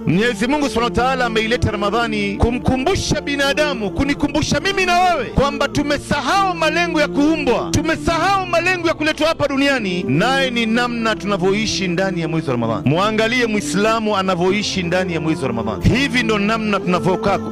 Mwenyezi Mungu Subhanahu wa Ta'ala ameileta Ramadhani kumkumbusha binadamu, kunikumbusha mimi na wewe kwamba tumesahau malengo ya kuumbwa, tumesahau malengo ya kuletwa hapa duniani, naye ni namna tunavyoishi ndani ya mwezi wa Ramadhani. Muangalie Muislamu anavyoishi ndani ya mwezi wa Ramadhani. Hivi ndo namna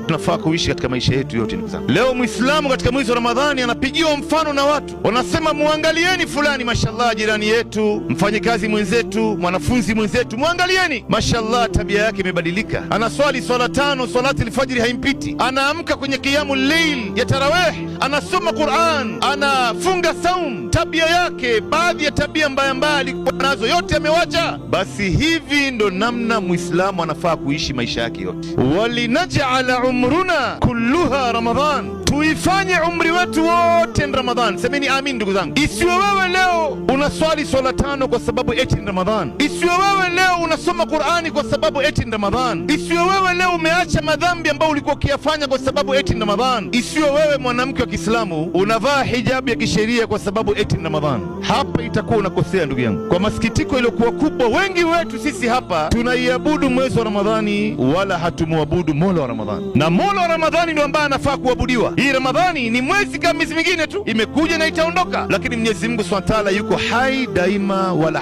tunafaa kuishi katika maisha yetu yote. Ndugu zangu, leo Muislamu katika mwezi wa Ramadhani anapigiwa mfano na watu, wanasema muangalieni fulani, mashallah, jirani yetu, mfanyikazi mwenzetu, mwanafunzi mwenzetu, muangalieni, mashallah, tabia yake imebadilika. Anaswali swala 5, salati al-fajr haimpiti, anaamka kwenye qiyamul layl ya tarawih, anasoma Qur'an, anafunga saum. Tabia yake, baadhi ya tabia mbaya mbaya alikuwa nazo, yote amewacha. Basi hivi ndo namna Muislamu anafaa kuishi maisha yake yote. Walinaj'ala umruna kulluha Ramadhan, tuifanye umri wetu wote ni Ramadhan. Semeni amin ndugu zangu. Isiwe wewe leo unaswali swala 5 kwa sababu eti ni Ramadhan. Isiwe wewe leo unasoma Qur'ani kwa sababu eti ni Ramadhan. Isiwe wewe leo umeacha madhambi ambayo ulikuwa ukiyafanya kwa sababu eti ni Ramadhan. Isiwe wewe mwanamke wa Kiislamu unavaa hijabu ya kisheria kwa sababu eti ni Ramadhan. Hapa itakuwa unakosea ndugu yangu. Kwa masikitiko iliyokuwa kubwa, wengi wetu sisi hapa tunaiabudu mwezi wa Ramadhani wala hatumuabudu Mola wa Ramadhani. Na Mola wa Ramadhani ndio ambaye anafaa kuabudiwa. Hii Ramadhani ni mwezi kama miezi mingine tu, imekuja na itaondoka, lakini Mwenyezi Mungu Subhanahu wa Ta'ala yuko hai daima wala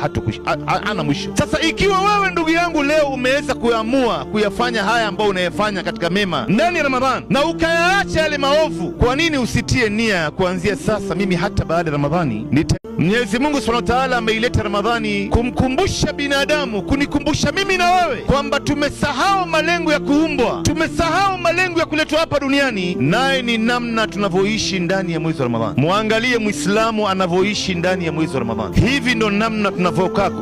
hana mwisho. Sasa ikiwa wewe ndugu yangu leo umeweza kuamua kuyafanya haya ambayo unayafanya katika mema ndani ya Ramadhani na ukayaacha yale maovu, kwa nini usitie nia kuanzia sasa, mimi hata baada ya Ramadhani Mwenyezi Mungu Subhanahu wa Ta'ala ameileta Ramadhani kumkumbusha binadamu, kunikumbusha mimi na wewe kwamba tumesahau malengo ya kuumbwa, tumesahau malengo ya kuletwa hapa duniani, naye ni namna tunavyoishi ndani ya mwezi wa Ramadhani. Muangalie Muislamu anavyoishi ndani ya mwezi wa Ramadhani. Hivi ndo namna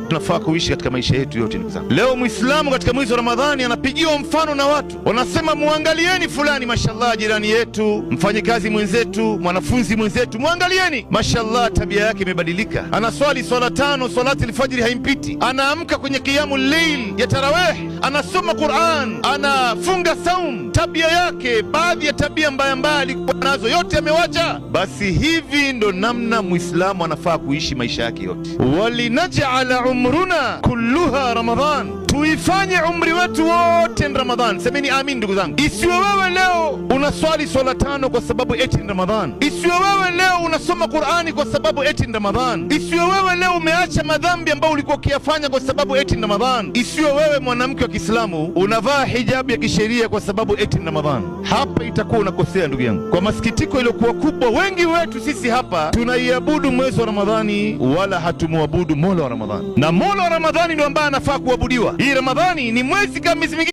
tunafaa kuishi katika maisha yetu yote ndugu zangu. Leo Muislamu katika mwezi wa Ramadhani anapigiwa mfano na watu, wanasema muangalieni fulani, mashallah, jirani yetu, mfanyikazi mwenzetu, mwanafunzi mwenzetu, muangalieni, mashallah, tabia yake imebadilika. Anaswali swala 5, salati al-fajr haimpiti, anaamka kwenye qiyamul layl ya tarawih, anasoma Qur'an, anafunga saum. Tabia yake, baadhi ya tabia mbaya mbaya alikuwa nazo, yote amewacha. Basi hivi ndo namna Muislamu anafaa kuishi maisha yake yote. Walinaj'ala umruna kulluha Ramadhan, tuifanye umri wetu wote ni Ramadhan. Semeni amin ndugu zangu. Isiwe wewe leo unaswali swala 5 kwa sababu eti ni Ramadhan. Isiwe wewe leo unasoma Qur'ani kwa sababu eti ni Ramadhan. Isiwe wewe leo umeacha madhambi ambayo ulikuwa ukiyafanya kwa sababu eti ni Ramadhan. Isiwe wewe mwanamke wa Kiislamu unavaa hijabu ya kisheria kwa sababu eti ni Ramadhan. Hapa itakuwa unakosea ndugu yangu. Kwa masikitiko iliyokuwa kubwa, wengi wetu sisi hapa tunaiabudu mwezi wa Ramadhani wala hatumuabudu Mola wa Ramadhani. Na Mola wa Ramadhani ndio ambaye anafaa kuabudiwa. Hii Ramadhani ni mwezi kama miezi mingine.